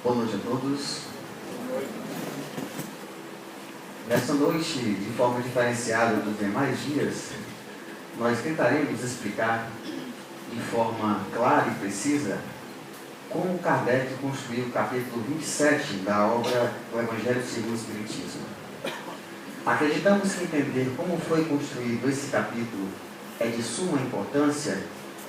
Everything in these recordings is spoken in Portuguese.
Boa noite a todos. Nesta noite, de forma diferenciada dos demais dias, nós tentaremos explicar de forma clara e precisa como Kardec construiu o capítulo 27 da obra do Evangelho segundo o Espiritismo. Acreditamos que entender como foi construído esse capítulo é de suma importância,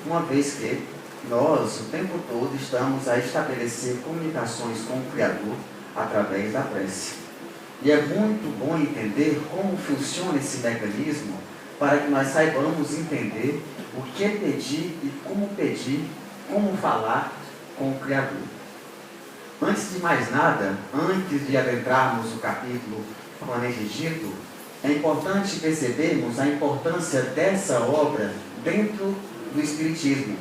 uma vez que nós, o tempo todo, estamos a estabelecer comunicações com o Criador através da prece. E é muito bom entender como funciona esse mecanismo para que nós saibamos entender o que pedir, como falar com o Criador. Antes de mais nada, antes de adentrarmos o capítulo propriamente dito, é importante percebermos a importância dessa obra dentro do Espiritismo,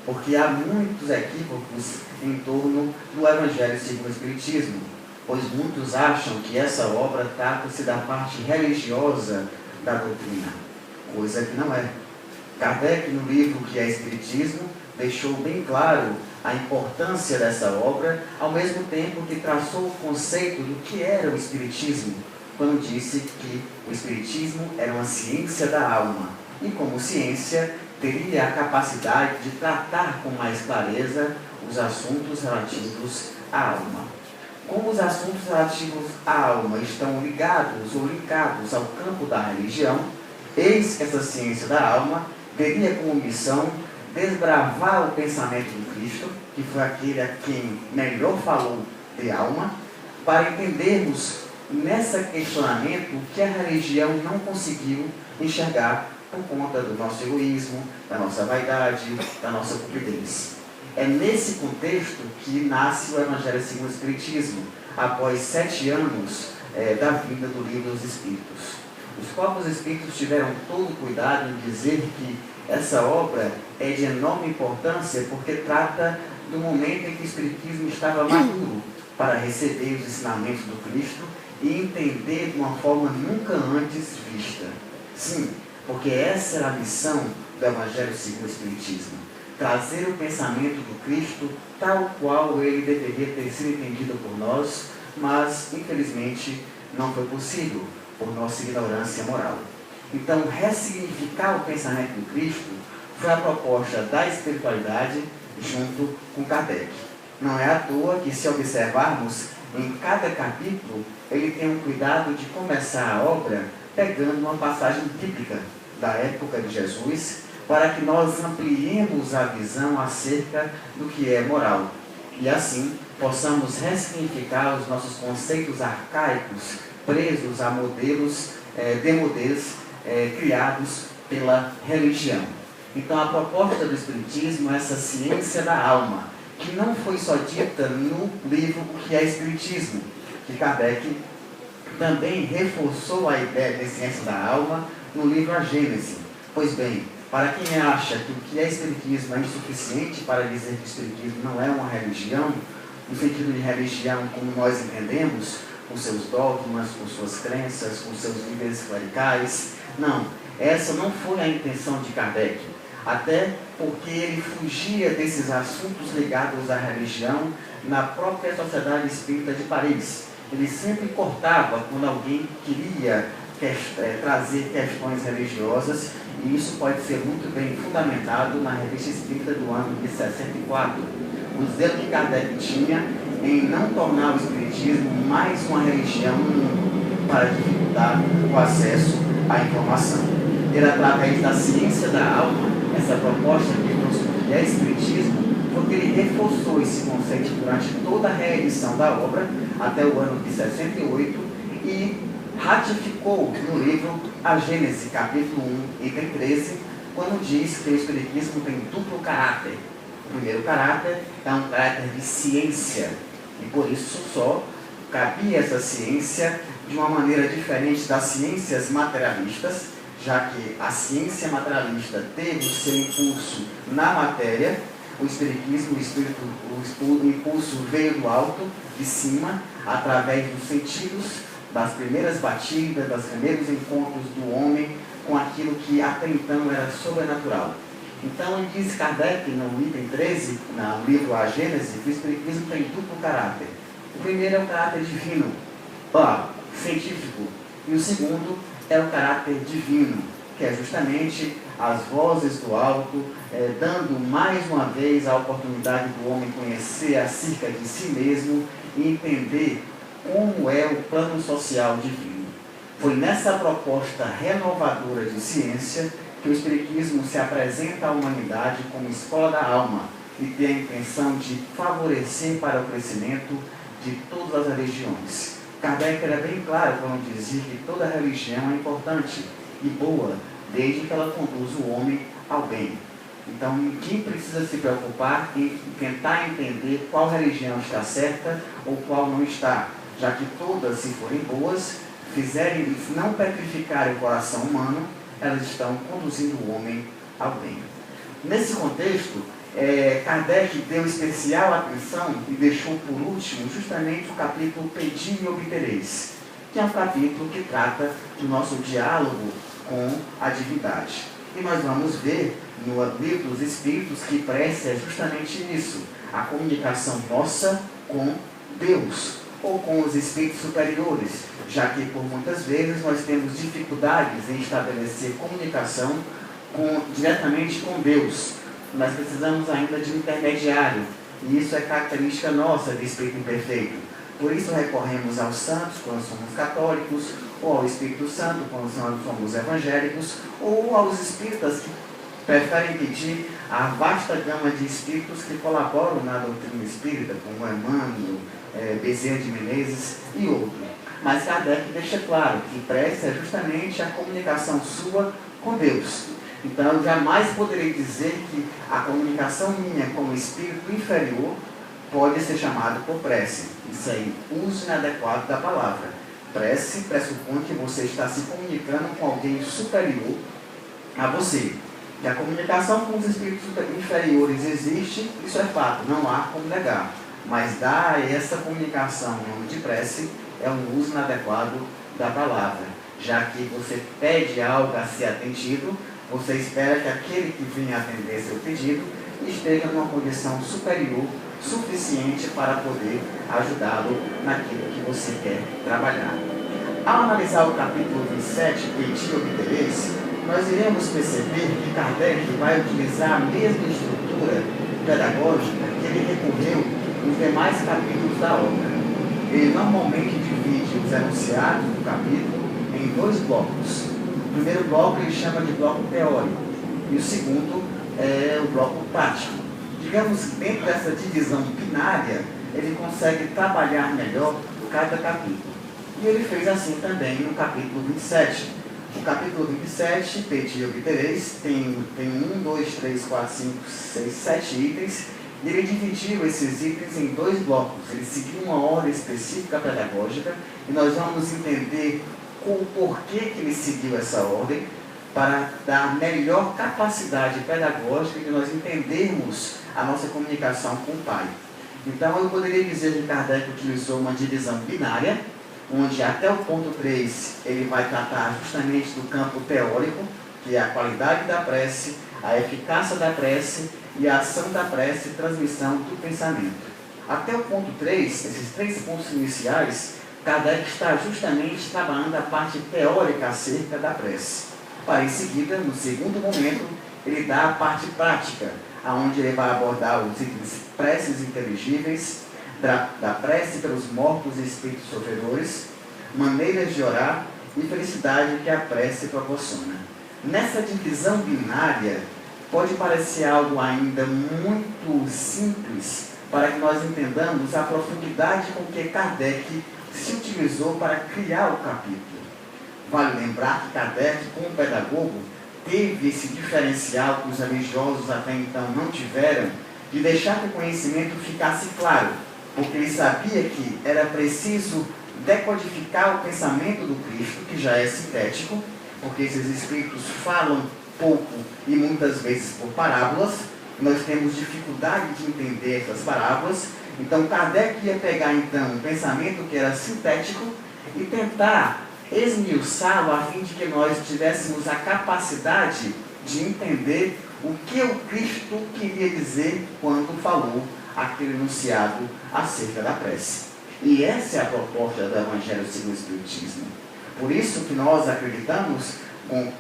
porque há muitos equívocos em torno do Evangelho segundo o Espiritismo, pois muitos acham que essa obra trata-se da parte religiosa da doutrina, coisa que não é. Kardec, no livro que é Espiritismo, deixou bem claro a importância dessa obra, ao mesmo tempo que traçou o conceito do que era o Espiritismo, quando disse que o Espiritismo era uma ciência da alma, e como ciência, teria a capacidade de tratar com mais clareza os assuntos relativos à alma. Como os assuntos relativos à alma estão ligados ou linkados ao campo da religião, eis que essa ciência da alma teria como missão desbravar o pensamento do Cristo, que foi aquele a quem melhor falou de alma, para entendermos nesse questionamento que a religião não conseguiu enxergar por conta do nosso egoísmo, da nossa vaidade, da nossa cupidez. É nesse contexto que nasce o Evangelho segundo o Espiritismo, após 7 anos da vinda do Livro dos Espíritos. Os próprios Espíritos tiveram todo o cuidado em dizer que essa obra é de enorme importância porque trata do momento em que o Espiritismo estava maduro para receber os ensinamentos do Cristo e entender de uma forma nunca antes vista. Sim, porque essa era a missão do Evangelho segundo o Espiritismo, trazer o pensamento do Cristo tal qual ele deveria ter sido entendido por nós, mas infelizmente não foi possível por nossa ignorância moral. Então, ressignificar o pensamento do Cristo foi a proposta da espiritualidade junto com Kardec. Não é à toa que, se observarmos, em cada capítulo, ele tem um cuidado de começar a obra pegando uma passagem bíblica da época de Jesus, para que nós ampliemos a visão acerca do que é moral. E assim, possamos ressignificar os nossos conceitos arcaicos, presos a modelos demodês criados pela religião. Então, a proposta do Espiritismo é essa ciência da alma, que não foi só dita no livro que é Espiritismo, que Kardec também reforçou a ideia de ciência da alma no livro A Gênese. Pois bem, para quem acha que o que é Espiritismo é insuficiente para dizer que o Espiritismo não é uma religião, no sentido de religião como nós entendemos, com seus dogmas, com suas crenças, com seus líderes clericais. Não, essa não foi a intenção de Kardec, até porque ele fugia desses assuntos ligados à religião na própria Sociedade Espírita de Paris. Ele sempre cortava quando alguém queria trazer questões religiosas, e isso pode ser muito bem fundamentado na Revista Espírita do ano de 64. O zelo que Kardec tinha em não tornar o Espiritismo mais uma religião no mundo, para dificultar o acesso à informação. Ele, através da ciência da alma, essa proposta que ele trouxe do que é Espiritismo, porque ele reforçou esse conceito durante toda a reedição da obra, até o ano de 68, e ratificou no livro A Gênese, capítulo 1, item 13, quando diz que o Espiritismo tem duplo caráter. O primeiro caráter é um caráter de ciência, e por isso só cabia essa ciência de uma maneira diferente das ciências materialistas, já que a ciência materialista teve o seu impulso na matéria, o Espiritismo, o impulso veio do alto, de cima, através dos sentidos, das primeiras batidas, dos primeiros encontros do homem com aquilo que até então era sobrenatural. Então, diz Kardec, no item 13, no livro A Gênese, que o Espiritismo tem duplo caráter. O primeiro é o caráter divino, científico, e o segundo é o caráter divino, que é justamente as vozes do alto, dando mais uma vez a oportunidade do homem conhecer acerca de si mesmo e entender como é o plano social divino. Foi nessa proposta renovadora de ciência que o Espiritismo se apresenta à humanidade como escola da alma e tem a intenção de favorecer para o crescimento de todas as religiões. Kardec era bem claro quando dizia que toda religião é importante e boa, desde que ela conduz o homem ao bem. Então, ninguém precisa se preocupar em tentar entender qual religião está certa ou qual não está, já que todas, se forem boas, se não petrificarem o coração humano, elas estão conduzindo o homem ao bem. Nesse contexto, Kardec deu especial atenção e deixou por último justamente o capítulo Pedi e Obtereis, que é um capítulo que trata do nosso diálogo com a divindade. E nós vamos ver no livro dos Espíritos que prece é justamente isso, a comunicação nossa com Deus, ou com os espíritos superiores, já que por muitas vezes nós temos dificuldades em estabelecer comunicação diretamente com Deus. Nós precisamos ainda de um intermediário, e isso é característica nossa de espírito imperfeito. Por isso recorremos aos santos quando somos católicos, ou ao Espírito Santo quando somos evangélicos, ou aos espíritas que preferem pedir a vasta gama de espíritos que colaboram na doutrina espírita, como Emmanuel, Bezerra de Menezes e outros. Mas Kardec deixa claro que prece é justamente a comunicação sua com Deus. Então eu jamais poderei dizer que a comunicação minha com o espírito inferior pode ser chamada por prece. Isso aí, uso inadequado da palavra. Prece pressupõe que você está se comunicando com alguém superior a você. Que a comunicação com os espíritos inferiores existe, isso é fato, não há como negar. Mas dar a essa comunicação em nome de prece é um uso inadequado da palavra. Já que você pede algo a ser atendido, você espera que aquele que venha atender seu pedido esteja numa condição superior, suficiente para poder ajudá-lo naquilo que você quer trabalhar. Ao analisar o capítulo 27, Pedi e Obtereis, nós iremos perceber que Kardec vai utilizar a mesma estrutura pedagógica que ele recorreu nos demais capítulos da obra. Ele normalmente divide os enunciados do capítulo em 2 blocos. O primeiro bloco ele chama de bloco teórico e o segundo é o bloco prático. Digamos que dentro dessa divisão binária, ele consegue trabalhar melhor cada capítulo. E ele fez assim também no capítulo 27. O capítulo 27, Pedi e Obtereis, tem 1, 2, 3, 4, 5, 6, 7 itens. E ele dividiu esses itens em 2 blocos. Ele seguiu uma ordem específica pedagógica e nós vamos entender o porquê que ele seguiu essa ordem para dar melhor capacidade pedagógica de nós entendermos a nossa comunicação com o Pai. Então eu poderia dizer que Kardec utilizou uma divisão binária, onde até o ponto 3 ele vai tratar justamente do campo teórico, que é a qualidade da prece, a eficácia da prece e a ação da prece e transmissão do pensamento. Até o ponto 3, esses 3 pontos iniciais, Kardec está justamente trabalhando a parte teórica acerca da prece. Para em seguida, no segundo momento, ele dá a parte prática, onde ele vai abordar os itens preces inteligíveis, da prece pelos mortos e espíritos sofredores, maneiras de orar e felicidade que a prece proporciona. Nessa divisão binária, pode parecer algo ainda muito simples para que nós entendamos a profundidade com que Kardec se utilizou para criar o capítulo. Vale lembrar que Kardec, como pedagogo, teve esse diferencial que os religiosos até então não tiveram, de deixar que o conhecimento ficasse claro, porque ele sabia que era preciso decodificar o pensamento do Cristo, que já é sintético, porque esses espíritos falam pouco e muitas vezes por parábolas, nós temos dificuldade de entender essas parábolas. Então Kardec ia pegar então um pensamento que era sintético e tentar esmiuçá-lo a fim de que nós tivéssemos a capacidade de entender o que o Cristo queria dizer quando falou aquele enunciado acerca da prece. E essa é a proposta do Evangelho segundo o Espiritismo. Por isso que nós acreditamos,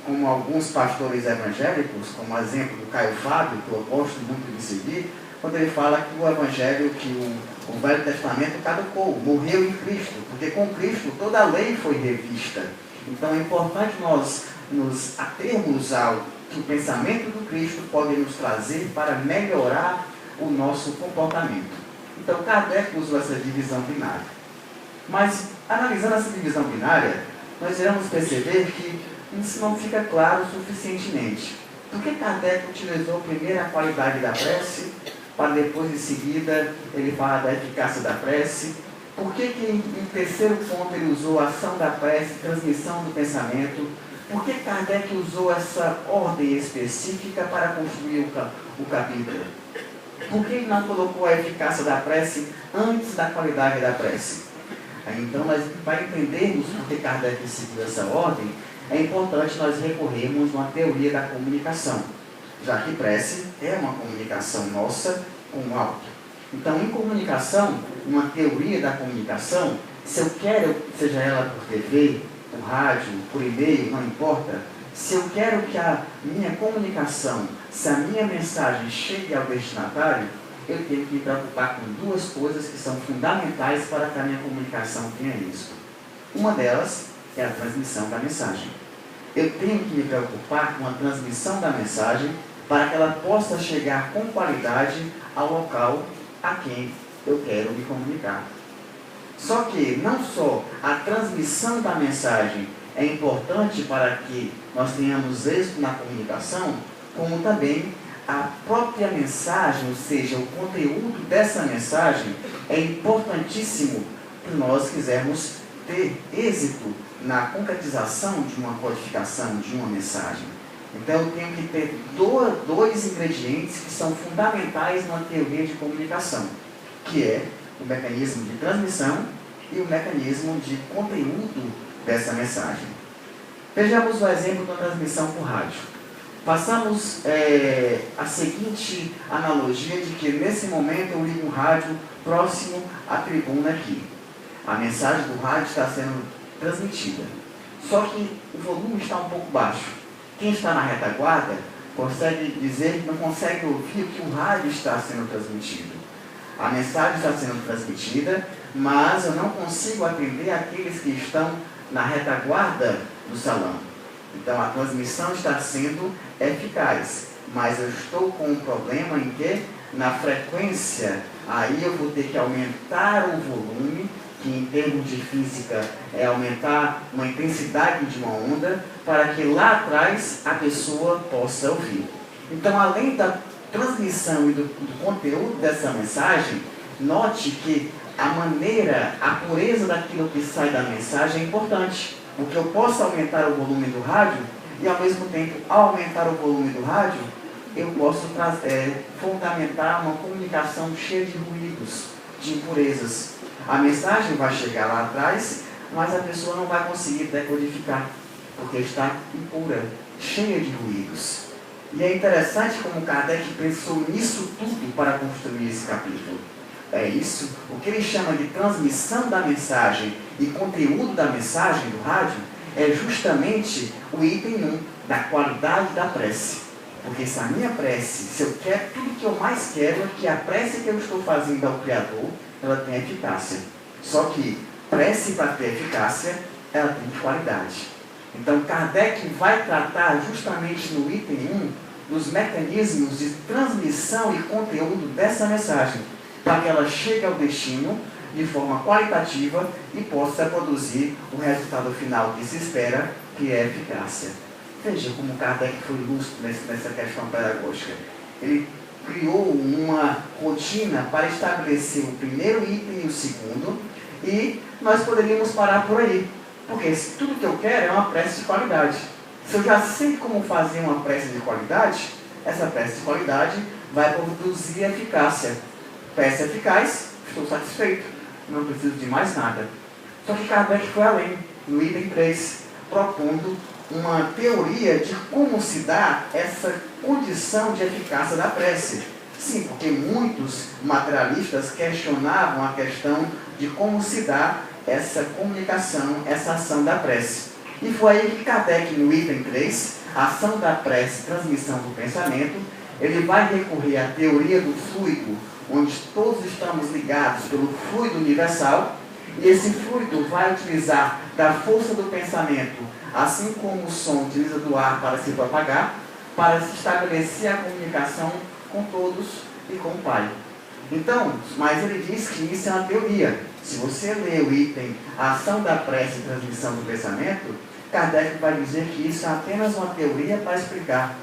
como alguns pastores evangélicos, como exemplo do Caio Fábio, que eu gosto muito de seguir, quando ele fala que o Evangelho, que o Velho Testamento caducou, morreu em Cristo, porque com Cristo toda a lei foi revista. Então é importante nós nos atermos ao que o pensamento do Cristo pode nos trazer para melhorar o nosso comportamento. Então Kardec usou essa divisão binária. Mas, analisando essa divisão binária, nós iremos perceber que isso não fica claro suficientemente. Por que Kardec utilizou primeiro a qualidade da prece, para depois, em seguida, ele falar da eficácia da prece? Por que em terceiro ponto ele usou a ação da prece, transmissão do pensamento? Por que Kardec usou essa ordem específica para construir o capítulo? Por que ele não colocou a eficácia da prece antes da qualidade da prece? Então, para entendermos por que Kardec seguiu essa ordem, é importante nós recorrermos a uma teoria da comunicação, já que prece é uma comunicação nossa com o alto. Então, em comunicação, uma teoria da comunicação, se eu quero, seja ela por TV, por rádio, por e-mail, não importa, se eu quero que a minha comunicação, se a minha mensagem chegue ao destinatário, eu tenho que me preocupar com duas coisas que são fundamentais para que a minha comunicação tenha êxito. Uma delas é a transmissão da mensagem. Eu tenho que me preocupar com a transmissão da mensagem para que ela possa chegar com qualidade ao local a quem eu quero me comunicar. Só que não só a transmissão da mensagem é importante para que nós tenhamos êxito na comunicação, como também a própria mensagem, ou seja, o conteúdo dessa mensagem é importantíssimo se nós quisermos ter êxito na concretização de uma codificação, de uma mensagem. Então eu tenho que ter dois ingredientes que são fundamentais numa teoria de comunicação, que é o mecanismo de transmissão e o mecanismo de conteúdo dessa mensagem. Vejamos o exemplo da transmissão por rádio. Passamos a seguinte analogia de que nesse momento eu ligo um rádio próximo à tribuna aqui. A mensagem do rádio está sendo transmitida. Só que o volume está um pouco baixo. Quem está na retaguarda consegue dizer que não consegue ouvir o que o rádio está sendo transmitido. A mensagem está sendo transmitida, mas eu não consigo atender aqueles que estão na retaguarda do salão. Então a transmissão está sendo eficaz, mas eu estou com um problema em que na frequência, aí eu vou ter que aumentar o volume, que em termos de física é aumentar uma intensidade de uma onda, para que lá atrás a pessoa possa ouvir. Então, além da transmissão e do conteúdo dessa mensagem, note que a maneira, a pureza daquilo que sai da mensagem é importante, porque eu posso aumentar o volume do rádio e ao mesmo tempo, ao aumentar o volume do rádio, eu posso fundamentar uma comunicação cheia de ruídos, de impurezas. A mensagem vai chegar lá atrás, mas a pessoa não vai conseguir decodificar, porque está impura, cheia de ruídos. E é interessante como Kardec pensou nisso tudo para construir esse capítulo. É isso, o que ele chama de transmissão da mensagem e conteúdo da mensagem do rádio é justamente o item 1 da qualidade da prece. Porque se a minha prece, se eu quero, tudo que eu mais quero é que a prece que eu estou fazendo ao Criador, ela tenha eficácia. Só que prece para ter eficácia, ela tem qualidade. Então Kardec vai tratar justamente no item 1 dos mecanismos de transmissão e conteúdo dessa mensagem, para que ela chegue ao destino de forma qualitativa e possa produzir o resultado final que se espera, que é a eficácia. Veja como Kardec foi lúcido nessa questão pedagógica. Ele criou uma rotina para estabelecer o primeiro item e o segundo, e nós poderíamos parar por aí, porque tudo que eu quero é uma prece de qualidade. Se eu já sei como fazer uma prece de qualidade, essa prece de qualidade vai produzir eficácia. Prece eficaz, estou satisfeito, não preciso de mais nada. Só que Kardec foi além, no item 3, propondo uma teoria de como se dá essa condição de eficácia da prece. Sim, porque muitos materialistas questionavam a questão de como se dá essa comunicação, essa ação da prece. E foi aí que Kardec, no item 3, ação da prece, transmissão do pensamento, ele vai recorrer à teoria do fluido, onde todos estamos ligados pelo fluido universal, e esse fluido vai utilizar da força do pensamento, assim como o som utiliza do ar para se propagar, para se estabelecer a comunicação com todos e com o Pai. Então, mas ele diz que isso é uma teoria. Se você ler o item ação da prece e transmissão do pensamento, Kardec vai dizer que isso é apenas uma teoria para explicar.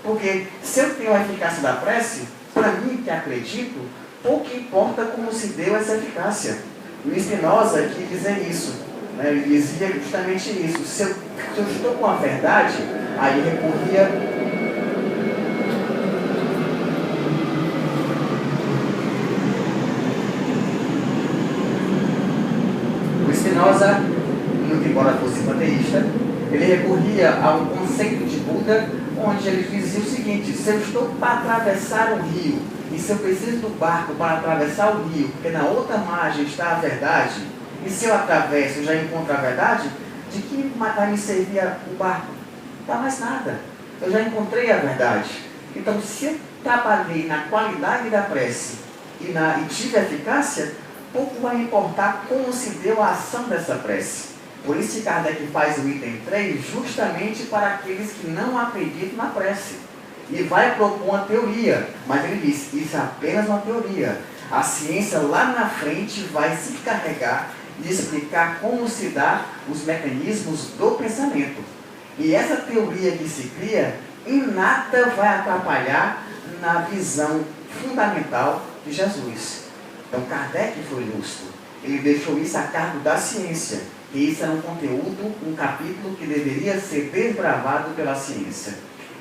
Porque se eu tenho a eficácia da prece, para mim que acredito, pouco importa como se deu essa eficácia. E o Spinoza quis dizer isso. Ele dizia justamente isso. Se eu estou com a verdade, aí recorria... Spinoza, muito embora fosse panteísta, ele recorria a um conceito de Buda, onde ele dizia o seguinte: se eu estou para atravessar o rio, e se eu preciso do barco para atravessar o rio, porque na outra margem está a verdade, e se eu atravesso e já encontro a verdade, de que vai me servir o barco? Não dá mais nada. Eu já encontrei a verdade. Então, se eu trabalhei na qualidade da prece e tive eficácia, pouco vai importar como se deu a ação dessa prece. Por isso que Kardec faz o item 3 justamente para aqueles que não acreditam na prece. E vai propor uma teoria, mas ele diz, isso é apenas uma teoria. A ciência lá na frente vai se encarregar de explicar como se dá os mecanismos do pensamento. E essa teoria que se cria, em nada vai atrapalhar na visão fundamental de Jesus. Então Kardec foi lúcido. Ele deixou isso a cargo da ciência. E isso era um conteúdo, um capítulo que deveria ser desbravado pela ciência.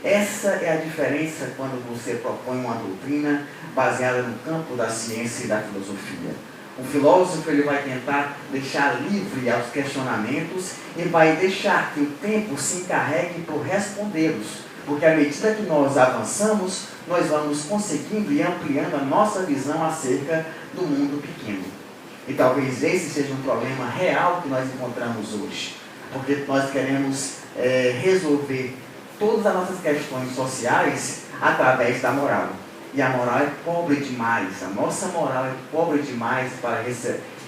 Essa é a diferença quando você propõe uma doutrina baseada no campo da ciência e da filosofia. O filósofo ele vai tentar deixar livre aos questionamentos e vai deixar que o tempo se encarregue por respondê-los. Porque à medida que nós avançamos, nós vamos conseguindo e ampliando a nossa visão acerca do mundo pequeno. E talvez esse seja um problema real que nós encontramos hoje. Porque nós queremos resolver todas as nossas questões sociais através da moral. E a moral é pobre demais. A nossa moral é pobre demais para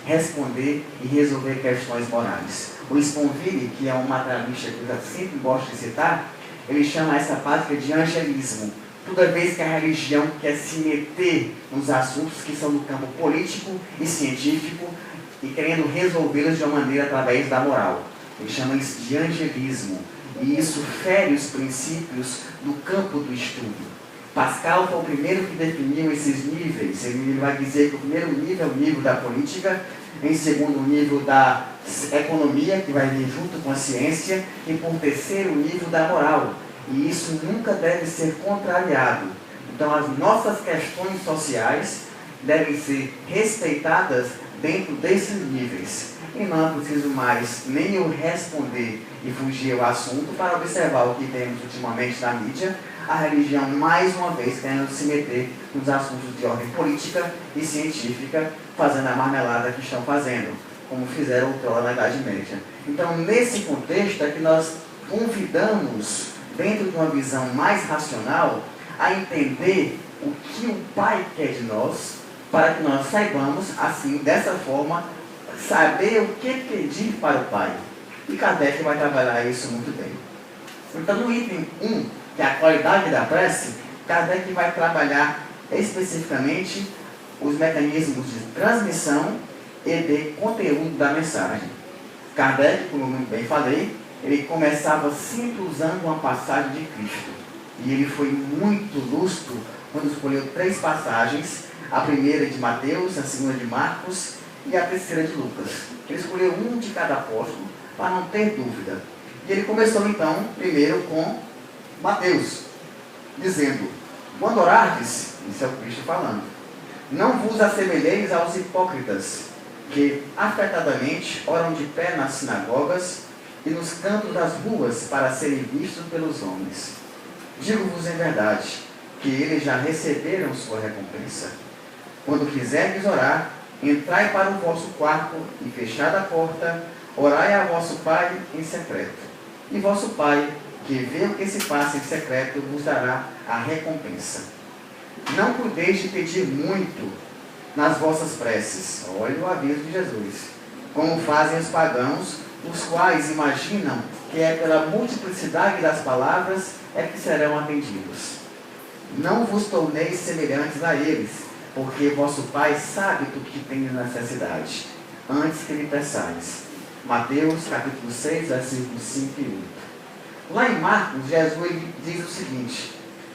responder e resolver questões morais. O Sponville, que é um materialista que eu sempre gosto de citar, ele chama essa prática de angelismo. Toda vez que a religião quer se meter nos assuntos que são do campo político e científico e querendo resolvê-los de uma maneira através da moral. Ele chama isso de angelismo. E isso fere os princípios do campo do estudo. Pascal foi o primeiro que definiu esses níveis. Ele vai dizer que o primeiro nível é o nível da política, em segundo o nível da economia, que vai vir junto com a ciência, e por terceiro o nível da moral. E isso nunca deve ser contrariado. Então as nossas questões sociais devem ser respeitadas dentro desses níveis. E não é preciso mais nem eu responder e fugir ao assunto para observar o que temos ultimamente na mídia, a religião mais uma vez querendo se meter nos assuntos de ordem política e científica, fazendo a marmelada que estão fazendo, como fizeram outrora na Idade Média. Então, nesse contexto é que nós convidamos, dentro de uma visão mais racional, a entender o que o Pai quer de nós, para que nós saibamos, assim, dessa forma, saber o que pedir para o Pai. E Kardec vai trabalhar isso muito bem. Então, no item 1, que é a qualidade da prece, Kardec vai trabalhar especificamente os mecanismos de transmissão e de conteúdo da mensagem. Kardec, como eu muito bem falei, ele começava sempre usando uma passagem de Cristo. E ele foi muito lúcido quando escolheu 3 passagens, a primeira de Mateus, a segunda de Marcos e a terceira de Lucas. Ele escolheu um de cada apóstolo para não ter dúvida. E ele começou então, primeiro com Mateus, dizendo: quando orardes, isso é o Cristo falando, não vos assemelheis aos hipócritas, que afetadamente oram de pé nas sinagogas e nos cantos das ruas para serem vistos pelos homens. Digo-vos em verdade, porque eles já receberam sua recompensa. Quando quiserdes orar, entrai para o vosso quarto e, fechada a porta, orai a vosso Pai em secreto. E vosso Pai, que vê o que se passa em secreto, vos dará a recompensa. Não cuideis de pedir muito nas vossas preces. Olha o aviso de Jesus. Como fazem os pagãos, os quais imaginam que é pela multiplicidade das palavras é que serão atendidos. Não vos torneis semelhantes a eles, porque vosso Pai sabe do que tem necessidade, antes que lhe peçais. Mateus capítulo 6, versículos 5 e 8. Lá em Marcos, Jesus diz o seguinte: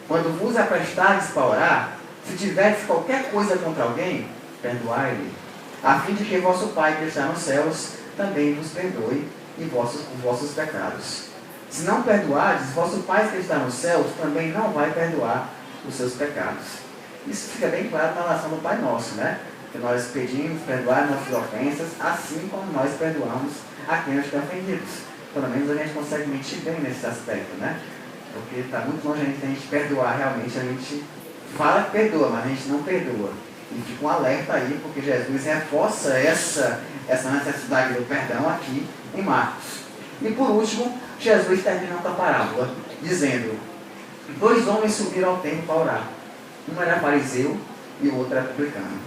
quando vos aprestardes para orar, se tiverdes qualquer coisa contra alguém, perdoai-lhe, a fim de que vosso Pai que está nos céus também vos perdoe os vossos pecados. Se não perdoardes, vosso Pai que está nos céus também não vai perdoar os seus pecados. Isso fica bem claro na oração do Pai Nosso, né? Que nós pedimos perdoar nossas ofensas, assim como nós perdoamos a quem nos tem ofendidos. Pelo menos a gente consegue mentir bem nesse aspecto, né? Porque está muito longe a gente perdoar realmente. A gente fala que perdoa, mas a gente não perdoa. E fica um alerta aí, porque Jesus reforça essa necessidade do perdão aqui em Marcos. E por último, Jesus termina com a parábola, dizendo: 2 homens subiram ao templo para orar. Um era fariseu e o outro era publicano.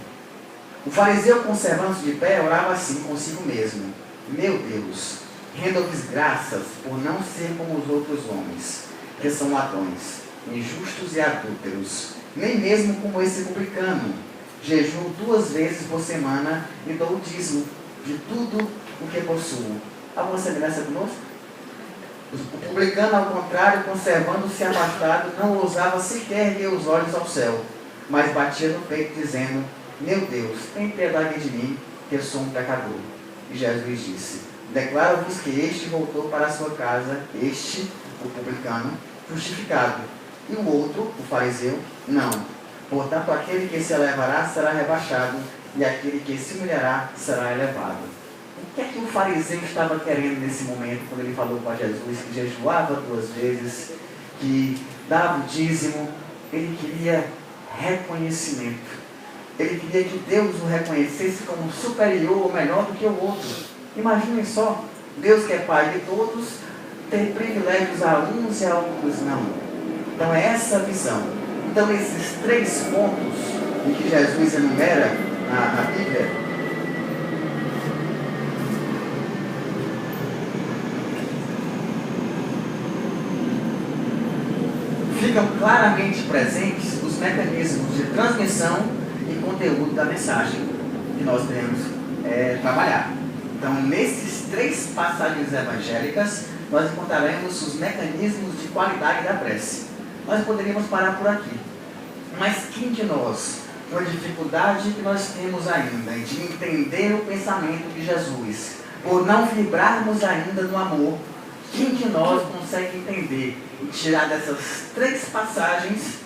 O fariseu, conservando-se de pé, orava assim consigo mesmo: meu Deus, rendo-vos graças por não ser como os outros homens, que são ladrões, injustos e adúlteros, nem mesmo como esse publicano. Jejuo 2 vezes por semana e dou o dízimo de tudo o que possuo. Alguma semelhança conosco? O publicano, ao contrário, conservando-se afastado, não ousava sequer erguer os olhos ao céu, mas batia no peito, dizendo: meu Deus, tem piedade de mim, que eu sou um pecador. E Jesus disse: declaro-vos que este voltou para a sua casa, este, o publicano, justificado, e o outro, o fariseu, não. Portanto, aquele que se elevará será rebaixado, e aquele que se humilhará será elevado. O que é que o fariseu estava querendo nesse momento, quando ele falou para Jesus que jejuava 2 vezes, que dava o dízimo? Ele queria reconhecimento. Ele queria que Deus o reconhecesse como superior ou melhor do que o outro. Imaginem só, Deus que é Pai de todos, ter privilégios a uns e a outros não. Então é essa visão. Então esses 3 pontos em que Jesus enumera na Bíblia, ficam claramente presentes os mecanismos de transmissão e conteúdo da mensagem que nós devemos trabalhar. Então, nesses 3 passagens evangélicas, nós encontraremos os mecanismos de qualidade da prece. Nós poderíamos parar por aqui. Mas quem de nós, com a dificuldade que nós temos ainda de entender o pensamento de Jesus, por não vibrarmos ainda no amor, quem de nós consegue entender e tirar dessas 3 passagens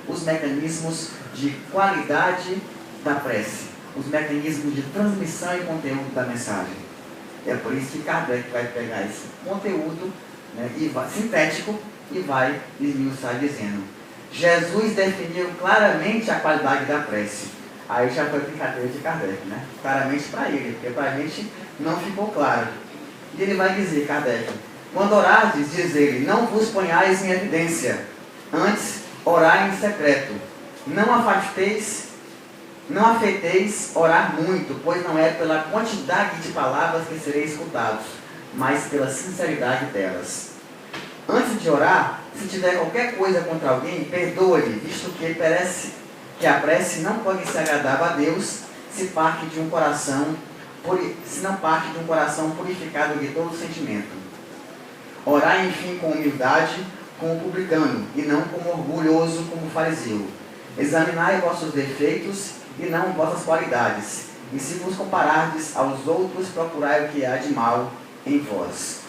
os mecanismos de qualidade da prece, os mecanismos de transmissão e conteúdo da mensagem? É por isso que Kardec vai pegar esse conteúdo, né, sintético, e vai esmiuçar dizendo: Jesus definiu claramente a qualidade da prece. Aí já foi brincadeira de Kardec, né? Claramente para ele, porque para a gente não ficou claro. E ele vai dizer, Kardec: quando orardes, diz ele, não vos ponhais em evidência, antes orai em secreto. Não afeteis orar muito, pois não é pela quantidade de palavras que sereis escutados, mas pela sinceridade delas. Antes de orar, se tiver qualquer coisa contra alguém, perdoa-lhe, visto que parece que a prece não pode ser agradável a Deus se não parte de um coração purificado de todo sentimento. Orai, enfim, com humildade, como publicano, e não como orgulhoso, como fariseu. Examinai vossos defeitos e não vossas qualidades, e se vos comparardes aos outros, procurai o que há de mal em vós.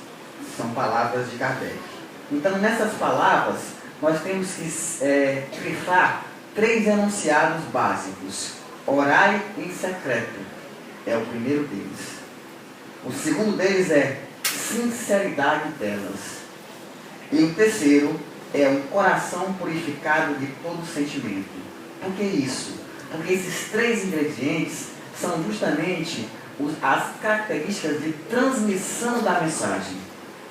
São palavras de Kardec. Então, nessas palavras, nós temos que grifar 3 enunciados básicos. Orai em secreto é o primeiro deles. O segundo deles é sinceridade delas. E o terceiro, é um coração purificado de todo sentimento. Por que isso? Porque esses três ingredientes são justamente as características de transmissão da mensagem.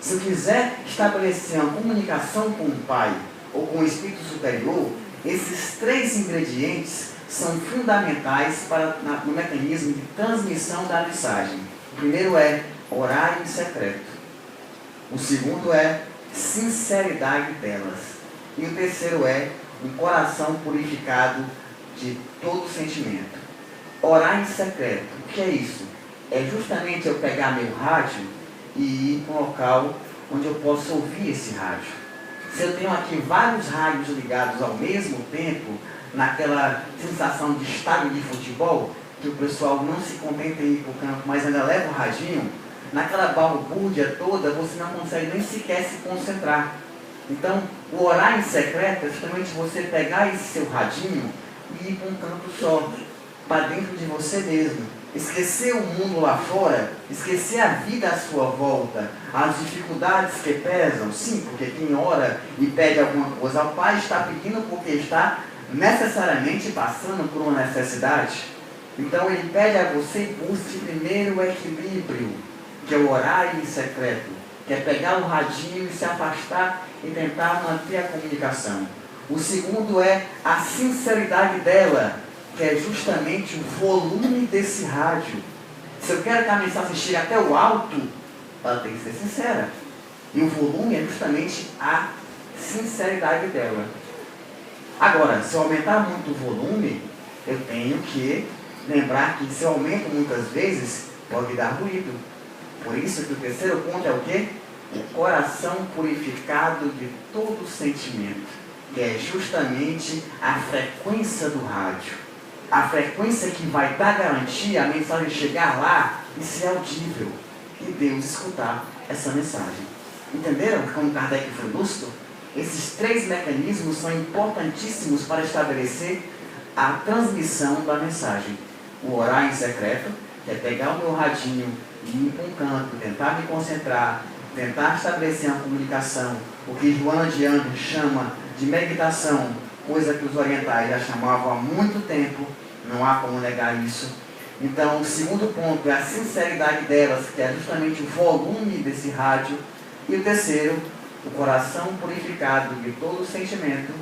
Se eu quiser estabelecer uma comunicação com o Pai ou com o Espírito Superior, esses três ingredientes são fundamentais no mecanismo de transmissão da mensagem. O primeiro é orar em secreto. O segundo é sinceridade delas. E o terceiro é um coração purificado de todo sentimento. Orar em secreto. O que é isso? É justamente eu pegar meu rádio e ir para um local onde eu possa ouvir esse rádio. Se eu tenho aqui vários rádios ligados ao mesmo tempo, naquela sensação de estádio de futebol, que o pessoal não se contenta em ir para o campo, mas ainda leva o radinho, naquela balbúrdia toda, você não consegue nem sequer se concentrar. Então, o orar em secreto é justamente você pegar esse seu radinho e ir para um canto só, para dentro de você mesmo. Esquecer o mundo lá fora, esquecer a vida à sua volta, as dificuldades que pesam, sim, porque quem ora e pede alguma coisa ao Pai está pedindo porque está necessariamente passando por uma necessidade. Então ele pede a você e busque primeiro o equilíbrio, que é o orar em secreto, que é pegar o radinho e se afastar e tentar manter a comunicação. O segundo é a sinceridade dela, que é justamente o volume desse rádio. Se eu quero que a mensagem chegue até o alto, ela tem que ser sincera. E o volume é justamente a sinceridade dela. Agora, se eu aumentar muito o volume, eu tenho que lembrar que se eu aumento muitas vezes, pode dar ruído. Por isso que o terceiro ponto é o quê? O coração purificado de todo sentimento, que é justamente a frequência do rádio. A frequência que vai dar garantia a mensagem chegar lá e ser audível. E Deus escutar essa mensagem. Entenderam como Kardec foi lúcido? Esses três mecanismos são importantíssimos para estabelecer a transmissão da mensagem. O orar em secreto, que é pegar o meu radinho e ir para um canto, tentar me concentrar, tentar estabelecer uma comunicação, o que Joana de Ângeles chama de meditação, coisa que os orientais já chamavam há muito tempo, não há como negar isso. Então, o segundo ponto é a sinceridade delas, que é justamente o volume desse rádio. E o terceiro, o coração purificado de todo sentimento,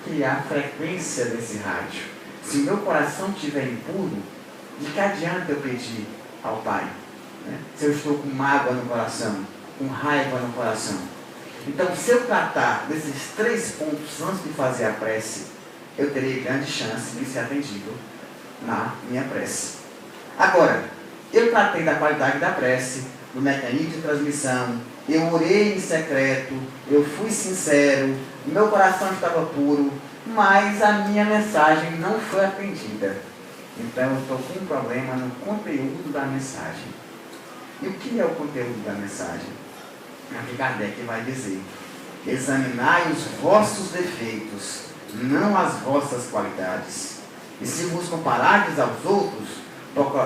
que é a frequência desse rádio. Se o meu coração estiver impuro, de que adianta eu pedir ao Pai? Né? Se eu estou com mágoa no coração, com raiva no coração. Então, se eu tratar desses três pontos antes de fazer a prece, eu terei grande chance de ser atendido na minha prece. Agora, eu tratei da qualidade da prece, do mecanismo de transmissão, eu orei em secreto, eu fui sincero, meu coração estava puro, mas a minha mensagem não foi atendida. Então eu estou com um problema no conteúdo da mensagem. E o que é o conteúdo da mensagem? Aqui Kardec vai dizer: examinai os vossos defeitos, não as vossas qualidades. E se vos comparardes aos outros,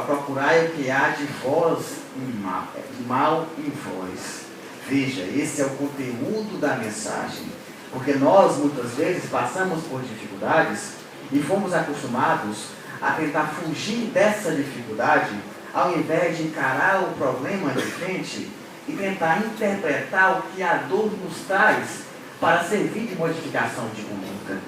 procurai o que há de vós de mal em vós. Veja, esse é o conteúdo da mensagem. Porque nós, muitas vezes, passamos por dificuldades e fomos acostumados a tentar fugir dessa dificuldade, ao invés de encarar o problema de frente e tentar interpretar o que a dor nos traz para servir de modificação de conduta.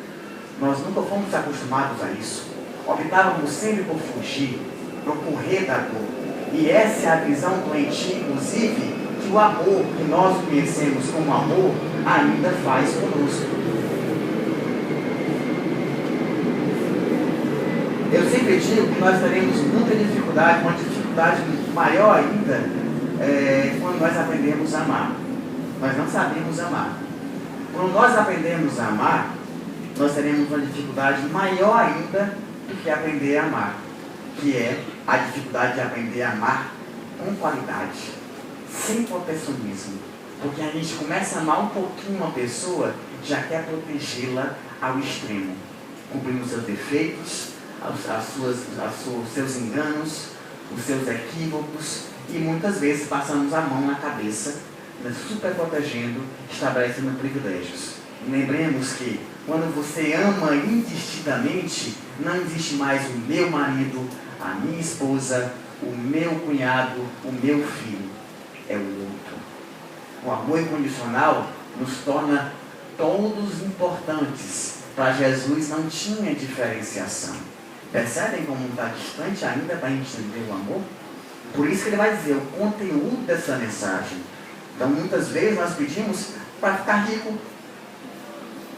Nós nunca fomos acostumados a isso. Optávamos sempre por fugir, por correr da dor. E essa é a visão doentia, inclusive, que o amor que nós conhecemos como amor ainda faz conosco. Eu sempre digo que nós teremos muita dificuldade, uma dificuldade maior ainda, quando nós aprendemos a amar. Nós não sabemos amar. Quando nós aprendemos a amar, nós teremos uma dificuldade maior ainda do que aprender a amar, que é a dificuldade de aprender a amar com qualidade, sem protecionismo. Porque a gente começa a amar um pouquinho uma pessoa, já quer protegê-la ao extremo, cobrindo os seus defeitos, os seus enganos, os seus equívocos, e muitas vezes passamos a mão na cabeça, super protegendo, estabelecendo privilégios. Lembremos que quando você ama indistintamente, não existe mais o meu marido, a minha esposa, o meu cunhado, o meu filho. É o outro. O amor incondicional nos torna todos importantes. Para Jesus não tinha diferenciação. Percebem como está distante ainda para a gente entender o amor? Por isso que ele vai dizer o conteúdo dessa mensagem. Então muitas vezes nós pedimos para ficar rico.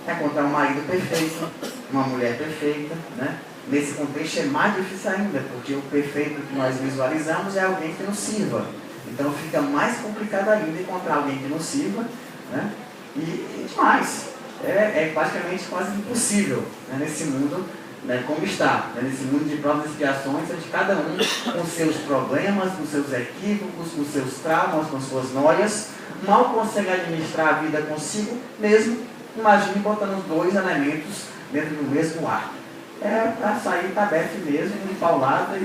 É encontrar um marido perfeito, uma mulher perfeita, né? Nesse contexto é mais difícil ainda, porque o perfeito que nós visualizamos é alguém que nos sirva. Então fica mais complicado ainda encontrar alguém que nos sirva, né? E demais. É praticamente quase impossível, né? Nesse mundo, né, como está, né? Nesse mundo de provas e expiações, onde cada um com seus problemas, com seus equívocos, com seus traumas, com suas noias, mal consegue administrar a vida consigo mesmo. Imagine botando os dois elementos dentro do mesmo arco. É para sair tabefe mesmo, de paulada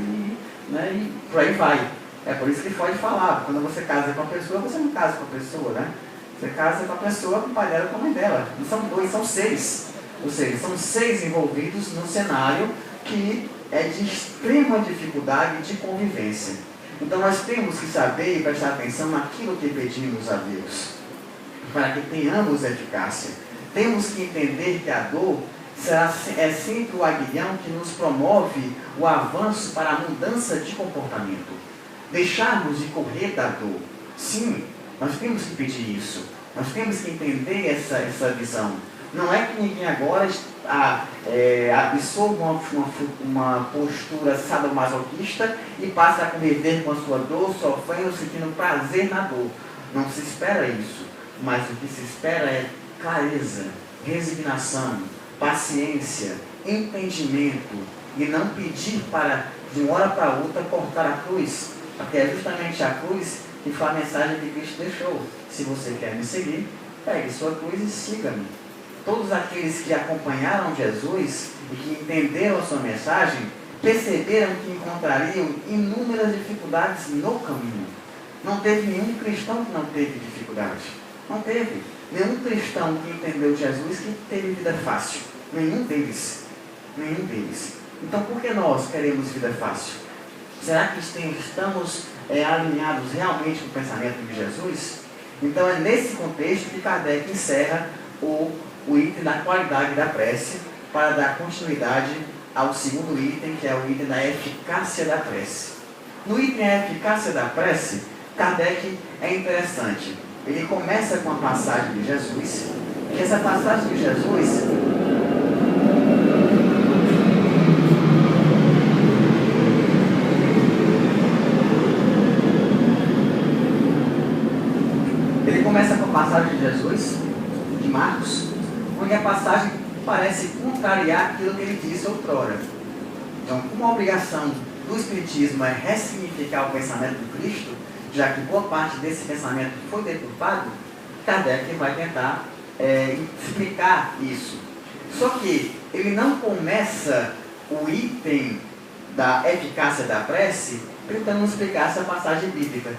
né, e por aí vai. É por isso que Freud falava, quando você casa com a pessoa, você não casa com a pessoa, né? Você casa com a pessoa, com o pai dela, com a mãe dela. Não são dois, são seis. Ou seja, são seis envolvidos num cenário que é de extrema dificuldade de convivência. Então nós temos que saber e prestar atenção naquilo que pedimos a Deus, para que tenhamos eficácia. Temos que entender que a dor é sempre o aguilhão que nos promove o avanço para a mudança de comportamento. Deixarmos de correr da dor. Sim, nós temos que pedir isso. Nós temos que entender essa visão. Não é que ninguém agora absorva uma postura sadomasoquista e passe a conviver com a sua dor, sofrendo, sentindo prazer na dor. Não se espera isso. Mas o que se espera é clareza, resignação, paciência, entendimento, e não pedir para, de uma hora para outra, cortar a cruz, porque é justamente a cruz que foi a mensagem que Cristo deixou. Se você quer me seguir, pegue sua cruz e siga-me. Todos aqueles que acompanharam Jesus e que entenderam a sua mensagem, perceberam que encontrariam inúmeras dificuldades no caminho. Não teve nenhum cristão que não teve dificuldade. Não teve. Nenhum cristão que entendeu Jesus que teve vida fácil. Nenhum deles. Nenhum deles. Então por que nós queremos vida fácil? Será que estamos alinhados realmente com o pensamento de Jesus? Então é nesse contexto que Kardec encerra o item da qualidade da prece, para dar continuidade ao segundo item, que é o item da eficácia da prece. No item da eficácia da prece, Kardec é interessante. Ele começa com a passagem de Jesus, e essa passagem de Jesus de Jesus, de Marcos, onde a passagem parece contrariar aquilo que ele disse outrora. Então, como a obrigação do Espiritismo é ressignificar o pensamento do Cristo, já que boa parte desse pensamento foi deturpado, Kardec vai tentar explicar isso. Só que ele não começa o item da eficácia da prece tentando explicar essa passagem bíblica.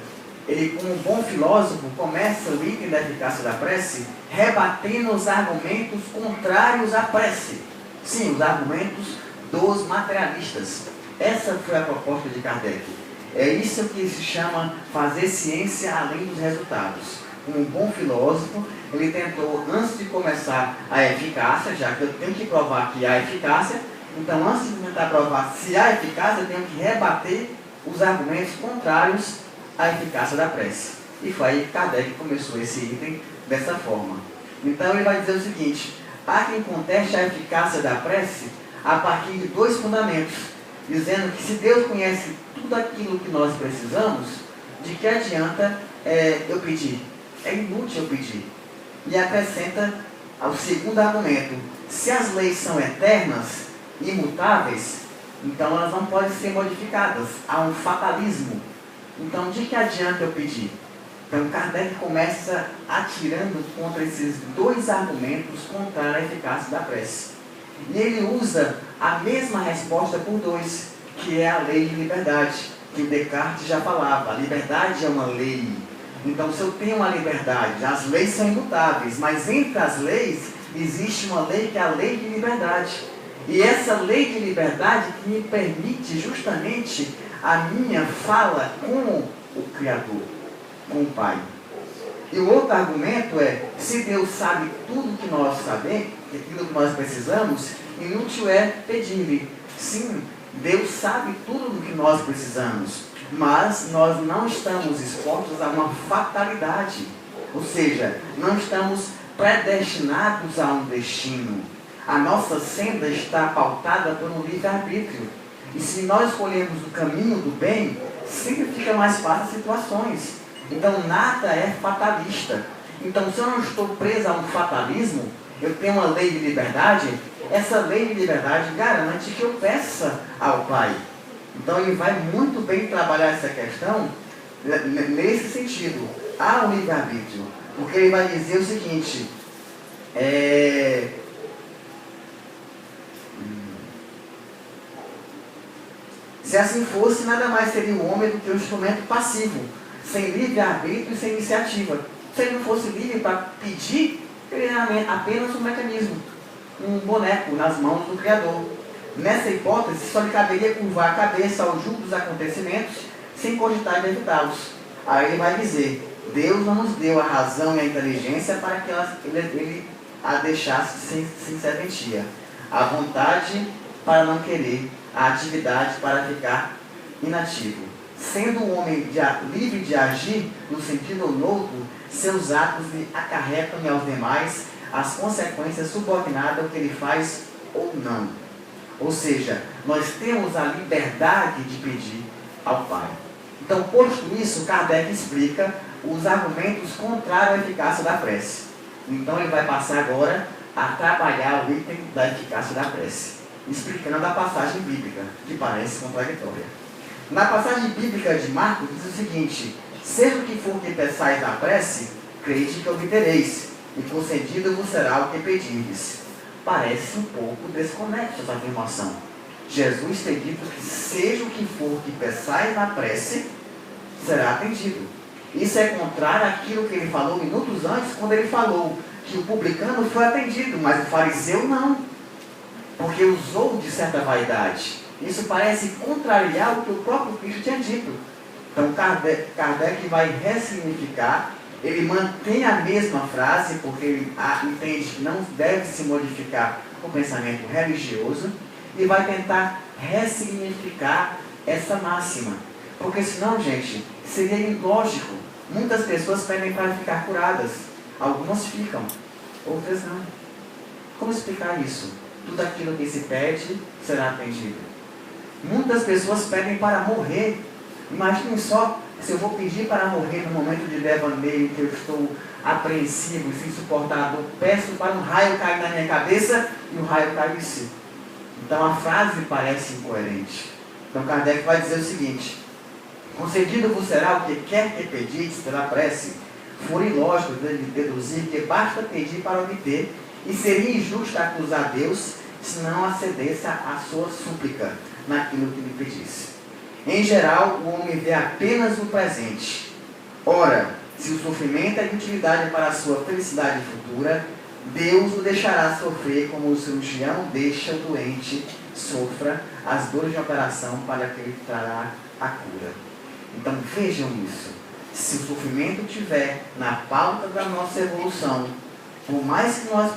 Ele, como um bom filósofo, começa o item da eficácia da prece rebatendo os argumentos contrários à prece. Sim, os argumentos dos materialistas. Essa foi a proposta de Kardec. É isso que se chama fazer ciência além dos resultados. Como um bom filósofo, ele tentou, antes de começar a eficácia, já que eu tenho que provar que há eficácia, então antes de tentar provar se há eficácia, eu tenho que rebater os argumentos contrários à eficácia da prece. E foi aí que Kardec começou esse item dessa forma. Então ele vai dizer o seguinte: há quem conteste a eficácia da prece a partir de dois fundamentos, dizendo que se Deus conhece tudo aquilo que nós precisamos, de que adianta eu pedir? É inútil eu pedir. E acrescenta ao segundo argumento: se as leis são eternas, imutáveis, então elas não podem ser modificadas. Há um fatalismo. Então, de que adianta eu pedir? Então, Kardec começa atirando contra esses dois argumentos contra a eficácia da prece. E ele usa a mesma resposta por dois, que é a lei de liberdade, que o Descartes já falava. A liberdade é uma lei. Então, se eu tenho uma liberdade, as leis são imutáveis, mas entre as leis existe uma lei que é a lei de liberdade. E essa lei de liberdade que me permite justamente a minha fala com o Criador, com o Pai. E o outro argumento é, se Deus sabe tudo que nós sabemos, aquilo que nós precisamos, inútil é pedir-lhe. Sim, Deus sabe tudo do que nós precisamos, mas nós não estamos expostos a uma fatalidade. Ou seja, não estamos predestinados a um destino. A nossa senda está pautada por um livre-arbítrio. E se nós escolhermos o caminho do bem, sempre fica mais fácil as situações. Então nada é fatalista. Então se eu não estou preso a um fatalismo, eu tenho uma lei de liberdade, essa lei de liberdade garante que eu peça ao Pai. Então ele vai muito bem trabalhar essa questão nesse sentido. Há um livre-arbítrio. Porque ele vai dizer o seguinte, se assim fosse, nada mais seria o homem do que um instrumento passivo, sem livre-arbítrio e sem iniciativa. Se ele não fosse livre para pedir, ele era apenas um mecanismo, um boneco nas mãos do Criador. Nessa hipótese, só lhe caberia curvar a cabeça ao julgo dos acontecimentos, sem cogitar de evitá-los. Aí ele vai dizer, Deus não nos deu a razão e a inteligência para que ele a deixasse sem serventia, a vontade para não querer, a atividade para ficar inativo. Sendo o homem livre de agir no sentido ou no outro, seus atos lhe acarretam e aos demais as consequências subordinadas ao que ele faz ou não. Ou seja, nós temos a liberdade de pedir ao Pai. Então, posto isso, Kardec explica os argumentos contrários à eficácia da prece. Então, ele vai passar agora a trabalhar o item da eficácia da prece, explicando a passagem bíblica, que parece contraditória. Na passagem bíblica de Marcos, diz o seguinte, seja o que for que peçais na prece, crede que obtereis, e concedido vos será o que pedirdes. Parece um pouco desconexo essa afirmação. Jesus tem dito que seja o que for que peçais na prece, será atendido. Isso é contrário àquilo que ele falou minutos antes, quando ele falou que o publicano foi atendido, mas o fariseu não, porque usou de certa vaidade. Isso parece contrariar o que o próprio Cristo tinha dito. Então Kardec vai ressignificar, ele mantém a mesma frase, porque ele entende que não deve se modificar o pensamento religioso, e vai tentar ressignificar essa máxima. Porque senão, gente, seria ilógico. Muitas pessoas pedem para ficar curadas. Algumas ficam, outras não. Como explicar isso? Tudo aquilo que se pede será atendido. Muitas pessoas pedem para morrer. Imaginem só, se eu vou pedir para morrer no momento de devaneio, que eu estou apreensivo e sem suportar a dor, peço para um raio cair na minha cabeça e o raio cai em si. Então a frase parece incoerente. Então Kardec vai dizer o seguinte, concedido vos será o que quer que pedides pela prece, for ilógico de deduzir que basta pedir para obter, e seria injusto acusar Deus se não acedesse à sua súplica naquilo que lhe pedisse. Em geral, o homem vê apenas o presente. Ora, se o sofrimento é de utilidade para a sua felicidade futura, Deus o deixará sofrer como o cirurgião deixa o doente sofra as dores de operação para que ele trará a cura. Então vejam isso. Se o sofrimento estiver na pauta da nossa evolução, por mais que nós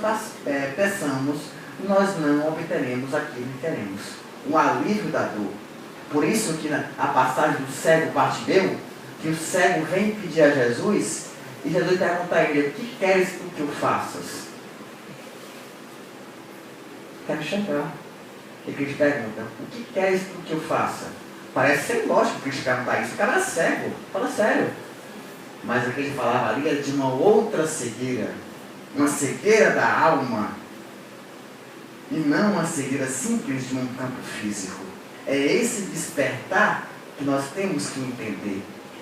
peçamos, nós não obteremos aquilo que queremos. O alívio da dor. Por isso que a passagem do cego Bartimeu, que o cego vem pedir a Jesus, e Jesus pergunta a ele, o que queres tu que eu faças? Quero chegar. E Cristo pergunta, o que queres tu que eu faça? Parece ser lógico Cristo perguntar isso. O cara é cego, fala sério. Mas o que ele falava ali era de uma outra cegueira. Uma cegueira da alma. E não uma cegueira simples de um campo físico. É esse despertar que nós temos que entender.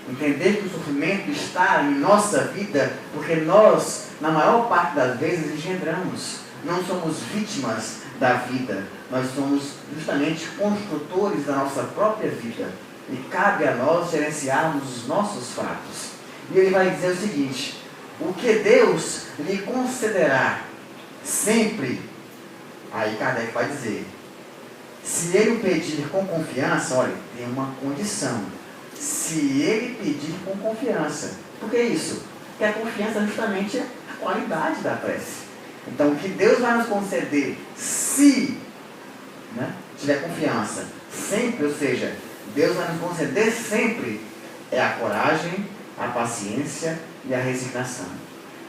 Entender que o sofrimento está em nossa vida, porque nós, na maior parte das vezes, engendramos. Não somos vítimas da vida. Nós somos justamente construtores da nossa própria vida. E cabe a nós gerenciarmos os nossos fatos. E ele vai dizer o seguinte, o que Deus lhe concederá sempre, aí Kardec vai dizer, se ele pedir com confiança, olha, tem uma condição. Se ele pedir com confiança. Por que isso? Porque a confiança justamente é a qualidade da prece. Então, o que Deus vai nos conceder, se tiver confiança, sempre, ou seja, Deus vai nos conceder sempre, é a coragem, a paciência e a resignação.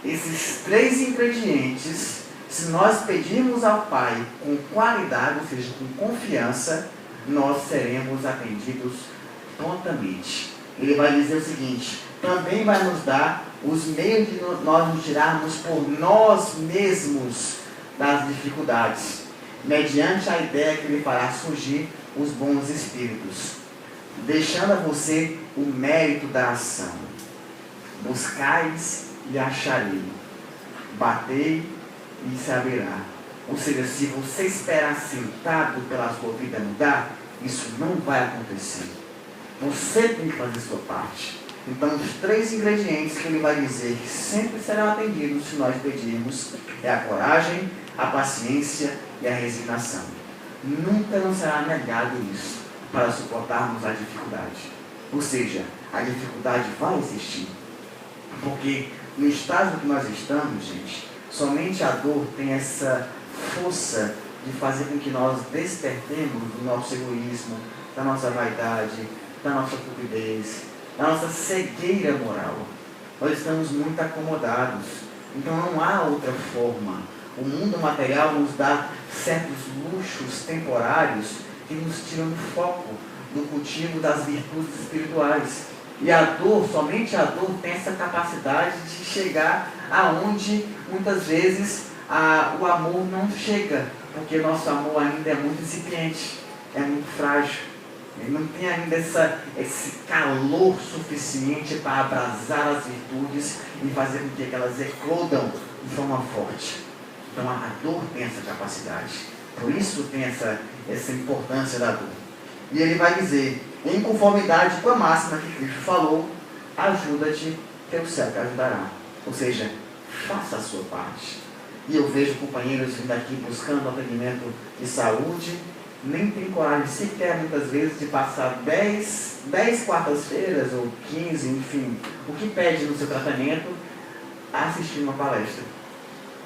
Esses 3 ingredientes, se nós pedirmos ao Pai com qualidade, ou seja, com confiança, nós seremos atendidos prontamente. Ele vai dizer o seguinte, também vai nos dar os meios de nós nos tirarmos por nós mesmos das dificuldades, mediante a ideia que ele fará surgir os bons espíritos, deixando a você o mérito da ação. Buscais e acharei, batei e se abrirá. Ou seja, se você esperar sentado pela sua vida mudar, isso não vai acontecer. Você tem que fazer sua parte. Então, os 3 ingredientes que ele vai dizer que sempre serão atendidos se nós pedirmos é a coragem, a paciência e a resignação. Nunca nos será negado isso para suportarmos a dificuldade. Ou seja, a dificuldade vai existir. Porque no estágio que nós estamos, gente, somente a dor tem essa força de fazer com que nós despertemos do nosso egoísmo, da nossa vaidade, da nossa cupidez, da nossa cegueira moral. Nós estamos muito acomodados. Então não há outra forma. O mundo material nos dá certos luxos temporários que nos tiram do foco, do cultivo das virtudes espirituais. E a dor, somente a dor tem essa capacidade de chegar aonde muitas vezes o amor não chega, porque nosso amor ainda é muito incipiente, é muito frágil. Ele não tem ainda esse calor suficiente para abrasar as virtudes e fazer com que elas eclodam de forma forte. Então a dor tem essa capacidade. Por isso tem essa importância da dor. E ele vai dizer, em conformidade com a máxima que Cristo falou, ajuda-te, que o céu te ajudará. Ou seja, faça a sua parte. E eu vejo companheiros vindo aqui buscando atendimento de saúde, nem tem coragem sequer muitas vezes de passar 10 quartas-feiras ou 15, enfim, o que pede no seu tratamento, assistir uma palestra.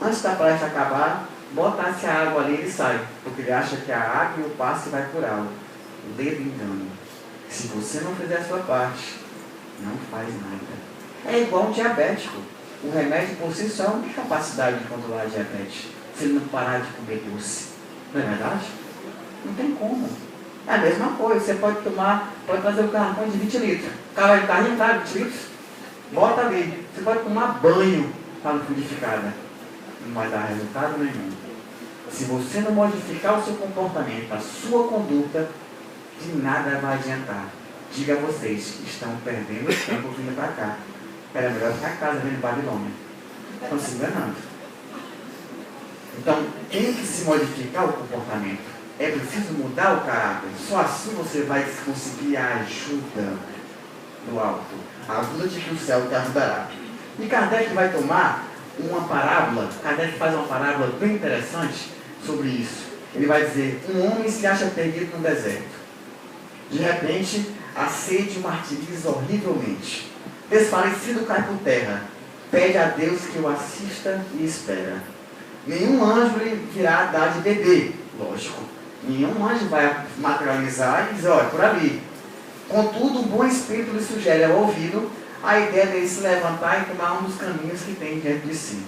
Antes da palestra acabar, botasse a água ali e ele sai, porque ele acha que a água e o passe vai curá-lo. O dedo engano. Se você não fizer a sua parte, não faz nada. É igual um diabético. O remédio por si só não tem capacidade de controlar a diabetes, se ele não parar de comer doce. Não é verdade? Não tem como. É a mesma coisa. Você pode trazer o cartão de 20 litros. O carrinho tá 20 litros. Bota ali. Você pode tomar banho para a fluidificada. Não vai dar resultado nenhum. Se você não modificar o seu comportamento, a sua conduta, de nada vai adiantar. Diga a vocês, estão perdendo tempo vindo para cá. Era melhor ficar em casa vendo Babilônia. Estão se enganando. Então, tem que se modificar o comportamento. É preciso mudar o caráter. Só assim você vai conseguir a ajuda do alto. A ajuda de que o céu te ajudará. E Kardec vai tomar uma parábola. Kardec faz uma parábola bem interessante sobre isso. Ele vai dizer, um homem se acha perdido no deserto. De repente, a sede o martiriza horrivelmente. Desfalecido cai por terra. Pede a Deus que o assista e espera. Nenhum anjo lhe virá dar de beber, lógico. Nenhum anjo vai materializar e dizer, olha, por ali. Contudo, o bom espírito lhe sugere ao ouvido a ideia dele se levantar e tomar um dos caminhos que tem diante de si.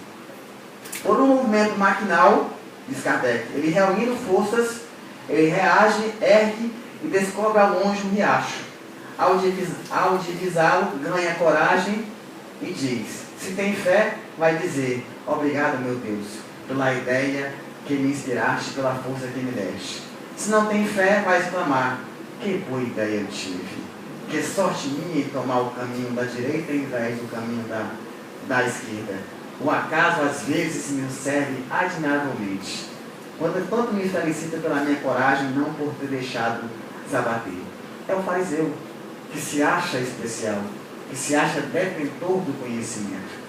Por um movimento maquinal, diz Kardec, ele reunindo forças, ele reage, ergue e descobre ao longe um riacho. Ao divisá-lo, ganha coragem e diz, se tem fé, vai dizer, obrigado, meu Deus, pela ideia que me inspiraste, pela força que me deste. Se não tem fé, vai exclamar, que boa ideia eu tive. Que sorte minha em tomar o caminho da direita em vez do caminho da esquerda. O acaso às vezes me serve admiravelmente. Quanto me felicita pela minha coragem, não por ter deixado desabater. É o fariseu, que se acha especial, que se acha detentor do conhecimento.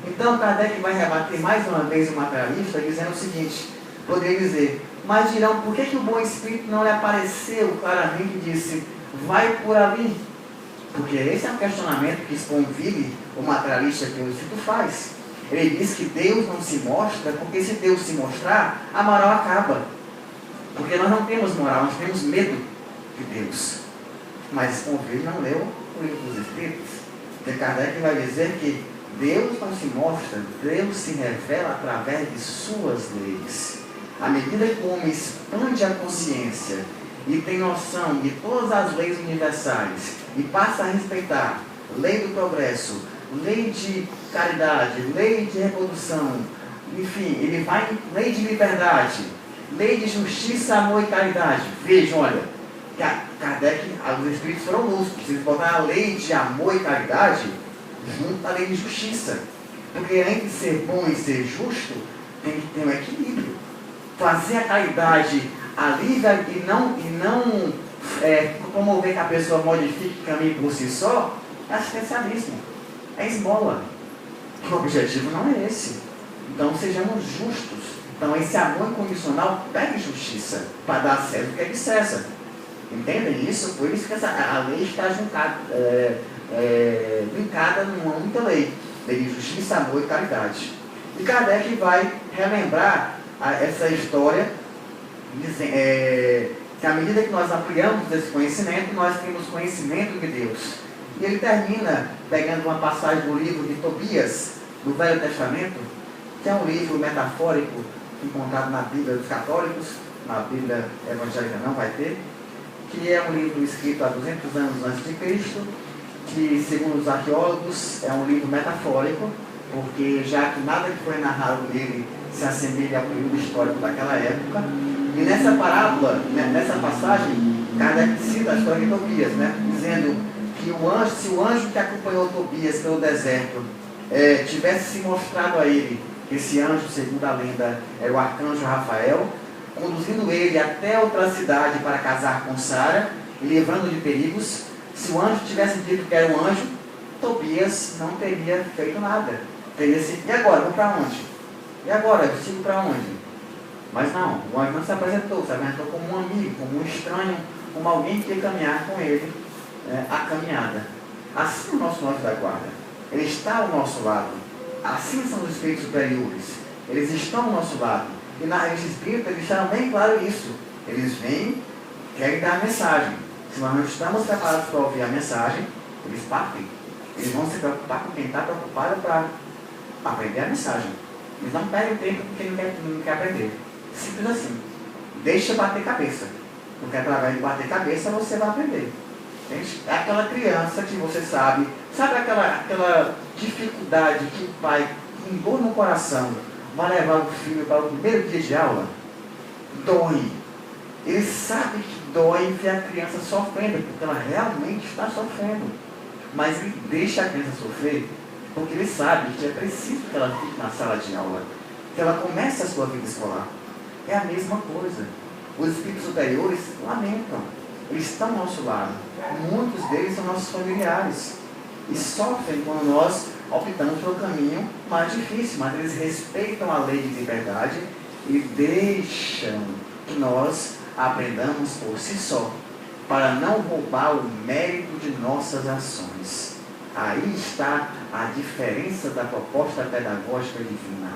Então Kardec vai rebater mais uma vez o materialista, dizendo o seguinte, poderia dizer, mas dirão, por que o bom espírito não lhe apareceu claramente e disse, vai por ali? Porque esse é um questionamento que convive o materialista que o Espírito faz. Ele diz que Deus não se mostra, porque se Deus se mostrar, a moral acaba. Porque nós não temos moral, nós temos medo de Deus. Mas convive não leu o livro dos Espíritos. Porque Kardec vai dizer que Deus não se mostra, Deus se revela através de suas leis. À medida que o homem expande a consciência e tem noção de todas as leis universais e passa a respeitar lei do progresso, lei de caridade, lei de reprodução, enfim, ele vai em lei de liberdade, lei de justiça, amor e caridade. Vejam, olha, Kardec, os Espíritos foram lúcidos, eles botaram a lei de amor e caridade junto à lei de justiça. Porque entre ser bom e ser justo, tem que ter um equilíbrio. Fazer a caridade alívia e não promover que a pessoa modifique o caminho por si só, é assistencialismo, é esmola. O objetivo não é esse. Então sejamos justos. Então esse amor incondicional pede justiça para dar certo o que é de César. Entendem isso? Por isso que a lei está linkada numa única lei. Lei de justiça, amor e caridade. E Kardec vai relembrar essa história, que à medida que nós ampliamos esse conhecimento, nós temos conhecimento de Deus. E ele termina pegando uma passagem do livro de Tobias, do Velho Testamento, que é um livro metafórico encontrado na Bíblia dos católicos, na Bíblia evangélica não vai ter, que é um livro escrito há 200 anos antes de Cristo, que, segundo os arqueólogos, é um livro metafórico, porque já que nada que foi narrado nele se assemelha ao período histórico daquela época. E nessa parábola, nessa passagem, Kardec cita a história de Tobias, dizendo que se o anjo que acompanhou Tobias pelo deserto tivesse se mostrado a ele, esse anjo, segundo a lenda, era o arcanjo Rafael, conduzindo ele até outra cidade para casar com Sara, e livrando de perigos, se o anjo tivesse dito que era um anjo, Tobias não teria feito nada. Teria sido, e agora? Vou para onde? E agora? Eu sigo para onde? Mas não, o anjo não se apresentou como um amigo, como um estranho, como alguém que ia caminhar com ele a caminhada. Assim é o nosso anjo da guarda. Ele está ao nosso lado. Assim são os espíritos superiores. Eles estão ao nosso lado. E na rede espírita eles deixaram bem claro isso. Eles vêm, querem dar a mensagem. Se nós não estamos preparados para ouvir a mensagem, eles partem. Eles vão se preocupar com quem está preocupado para aprender a mensagem. Eles não perdem tempo com quem não quer aprender. Simples assim. Deixa bater cabeça. Porque através de bater cabeça você vai aprender. Entende? É aquela criança que você sabe aquela dificuldade que o pai, com dor no coração, vai levar o filho para o primeiro dia de aula? Dói. Ele sabe que dói ver a criança sofrendo, porque ela realmente está sofrendo. Mas ele deixa a criança sofrer, porque ele sabe que é preciso que ela fique na sala de aula, que ela comece a sua vida escolar. É a mesma coisa. Os espíritos superiores lamentam. Eles estão ao nosso lado. Muitos deles são nossos familiares. E sofrem quando nós optamos pelo caminho mais difícil, mas eles respeitam a lei de liberdade e deixam que nós aprendamos por si só, para não roubar o mérito de nossas ações. Aí está a diferença da proposta pedagógica divina.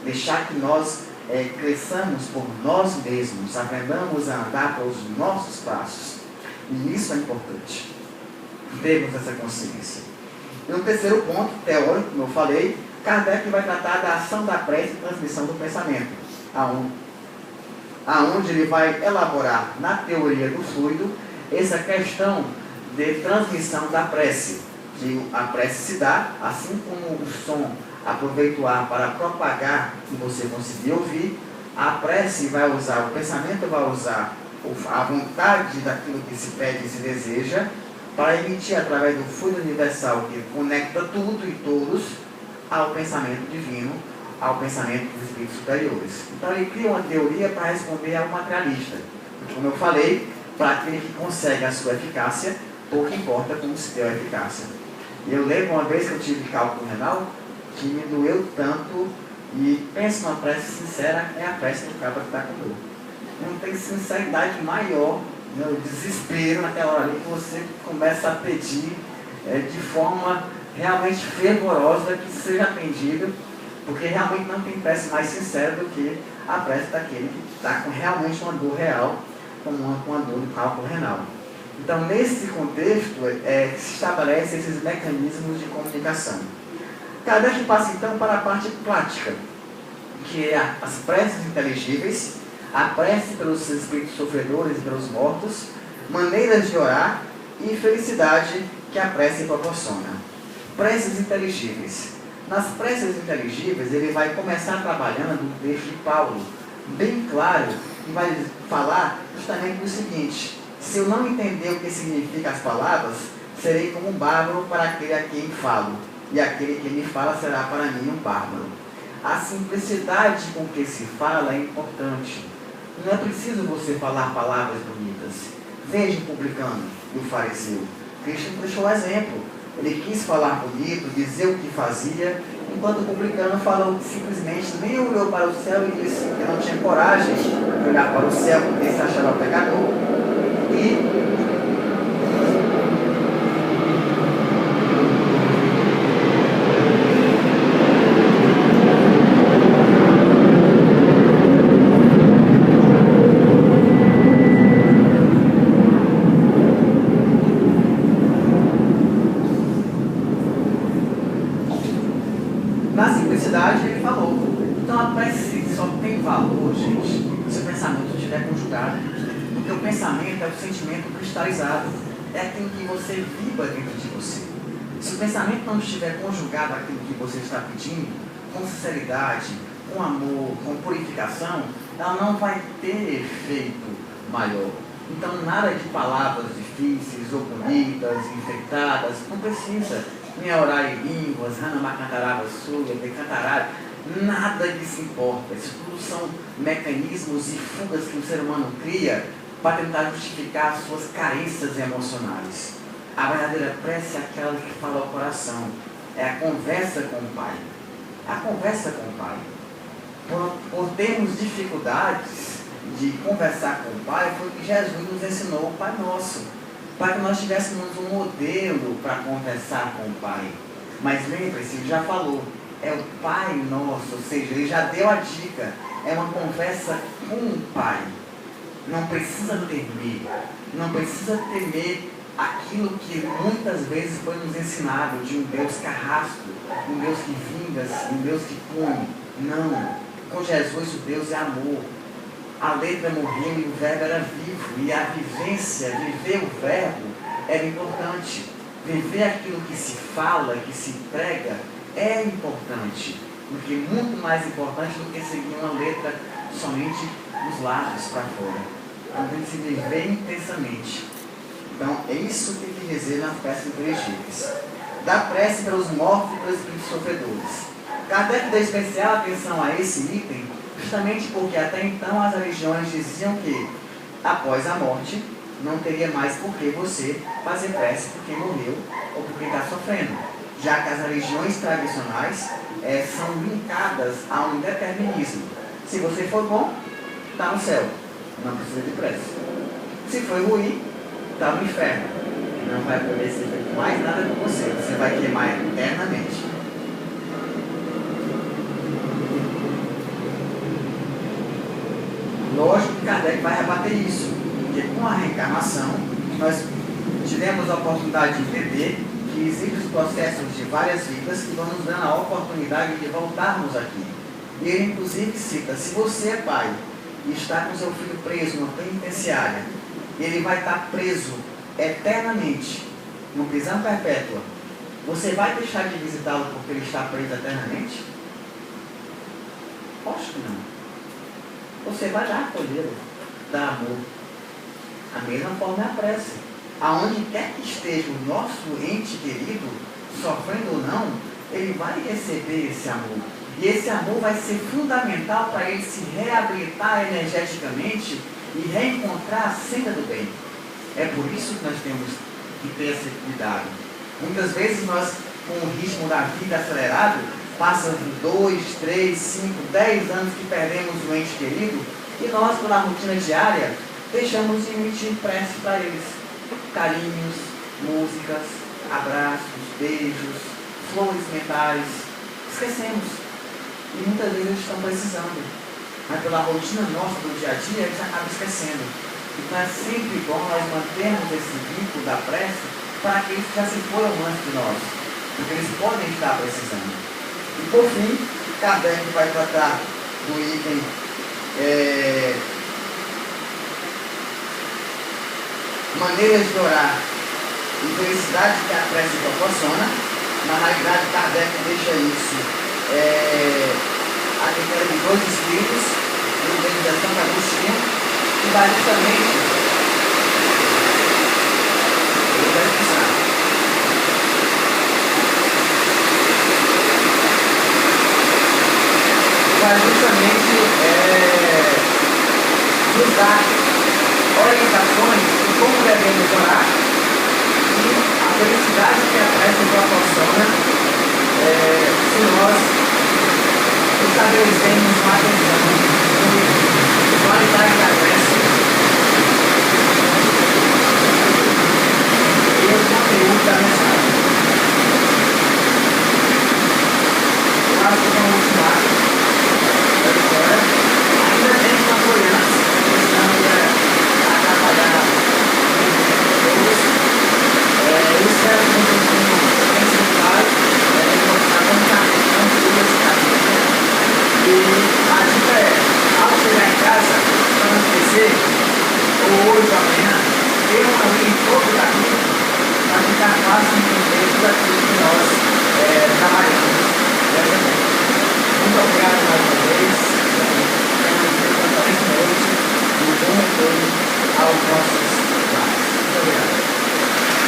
Deixar que nós cresçamos por nós mesmos, aprendamos a andar pelos nossos passos. E isso é importante. Termos essa consciência. E no terceiro ponto, teórico, como eu falei, Kardec vai tratar da ação da prece e transmissão do pensamento. Aonde ele vai elaborar na teoria do fluido essa questão de transmissão da prece. Que a prece se dá, assim como o som aproveita o ar para propagar que você conseguir ouvir, a prece vai usar, o pensamento vai usar a vontade daquilo que se pede e se deseja, para emitir através do fluido universal que conecta tudo e todos ao pensamento divino, ao pensamento dos espíritos superiores. Então ele cria uma teoria para responder ao materialista. Como eu falei, para aquele que consegue a sua eficácia, pouco importa como se deu a eficácia. E eu lembro uma vez que eu tive cálculo renal, que me doeu tanto, e pensa numa prece sincera, é a prece do cabra que está com dor. Não tem sinceridade maior, né, o desespero naquela hora ali que você começa a pedir de forma realmente fervorosa que seja atendido, porque realmente não tem prece mais sincera do que a prece daquele que está com realmente uma dor real, como uma dor do cálculo renal. Então, nesse contexto, se estabelecem esses mecanismos de comunicação. Kardec passa então para a parte prática, que é as preces inteligíveis, a prece pelos espíritos sofredores e pelos mortos, maneiras de orar e felicidade que a prece proporciona. Preces inteligíveis. Nas preces inteligíveis, ele vai começar trabalhando um texto de Paulo, bem claro, e vai falar justamente o seguinte: se eu não entender o que significam as palavras, serei como um bárbaro para aquele a quem falo, e aquele que me fala será para mim um bárbaro. A simplicidade com que se fala é importante. Não é preciso você falar palavras bonitas. Veja o publicano e o fariseu. Cristo deixou o exemplo. Ele quis falar bonito, dizer o que fazia, enquanto o publicano falou simplesmente, nem olhou para o céu e disse que não tinha coragem de olhar para o céu porque se achava pecador. E na simplicidade ele falou. Então a prece só tem valor, gente, se o pensamento estiver conjugado. Porque o pensamento é o sentimento cristalizado. É aquilo que você vibra dentro de você. Se o pensamento não estiver conjugado àquilo que você está pedindo, com sinceridade, com amor, com purificação, ela não vai ter efeito maior. Então nada de palavras difíceis ou bonitas, enfeitadas, não precisa. Nem orar em línguas, Hanamacantarava Suya, Decantarava, nada disso importa. Isso tudo são mecanismos e fugas que o ser humano cria para tentar justificar as suas carências emocionais. A verdadeira prece é aquela que fala ao coração, é a conversa com o Pai. A conversa com o Pai. Por termos dificuldades de conversar com o Pai, foi o que Jesus nos ensinou, o Pai Nosso, para que nós tivéssemos um modelo para conversar com o Pai. Mas lembre-se, ele já falou, é o Pai Nosso, ou seja, ele já deu a dica, é uma conversa com o Pai. Não precisa temer, não precisa temer aquilo que muitas vezes foi nos ensinado de um Deus carrasco, um Deus que vinga, um Deus que pune. Não, com Jesus o Deus é amor. A letra morreu e o verbo era vivo, e a vivência, viver o verbo, era importante. Viver aquilo que se fala, que se prega, é importante, porque muito mais importante do que seguir uma letra somente dos lábios para fora. Então tem que se viver intensamente. Então é isso que tem que dizer nas preces inteligíveis. Da prece pelos mortos e pelos espíritos sofredores. Kardec dá especial atenção a esse item, justamente porque até então as religiões diziam que após a morte não teria mais por que você fazer prece por quem morreu ou por quem está sofrendo, já que as religiões tradicionais são linkadas a um determinismo. Se você for bom, está no céu, não precisa de prece. Se for ruim, está no inferno, não vai poder ser feito mais nada com você, você vai queimar eternamente. Lógico que Kardec vai rebater isso, porque com a reencarnação nós tivemos a oportunidade de entender que existem os processos de várias vidas que vão nos dando a oportunidade de voltarmos aqui. E ele inclusive cita, se você é pai e está com seu filho preso numa penitenciária, ele vai estar preso eternamente, numa prisão perpétua, você vai deixar de visitá-lo porque ele está preso eternamente? Acho que não. Você vai lá acolhê-lo, dar amor. A mesma forma é a prece. Aonde quer que esteja o nosso ente querido, sofrendo ou não, ele vai receber esse amor. E esse amor vai ser fundamental para ele se reabilitar energeticamente e reencontrar a senda do bem. É por isso que nós temos que ter esse cuidado. Muitas vezes nós, com o ritmo da vida acelerado, Passa 2, 3, 5, 10 anos que perdemos um ente querido e nós, pela rotina diária, deixamos de emitir prece para eles. Carinhos, músicas, abraços, beijos, flores mentais. Esquecemos. E muitas vezes eles estão precisando. Mas pela rotina nossa do dia a dia, eles acabam esquecendo. Então é sempre bom nós mantermos esse vínculo da prece para aqueles que já se foram antes de nós. Porque eles podem estar precisando. E por fim, Kardec vai tratar do item maneiras de orar e felicidade que a prece proporciona. Na realidade, Kardec deixa isso a critério de dois espíritos, do livro de Santo Agostinho, que vai justamente nos dar orientações de como devemos orar e a felicidade que a prece proporciona se nós estabelecemos uma atenção de qualidade da prece e o conteúdo da mensagem. Eu acho que vamos continuar da história. Ainda tem uma coreança, questão de atrapalhar todos. Eu espero que vocês tenham exemplar mostrar como está esse capítulo. E a dica ao chegar em casa, para não esquecer, ou hoje ou amanhã, ter uma linha em todo o capítulo para ficar fácil entender tudo aquilo que nós trabalhamos nessa noite. Muito obrigado mais uma vez. Tenham uma excelente noite e um bom retorno aos nossos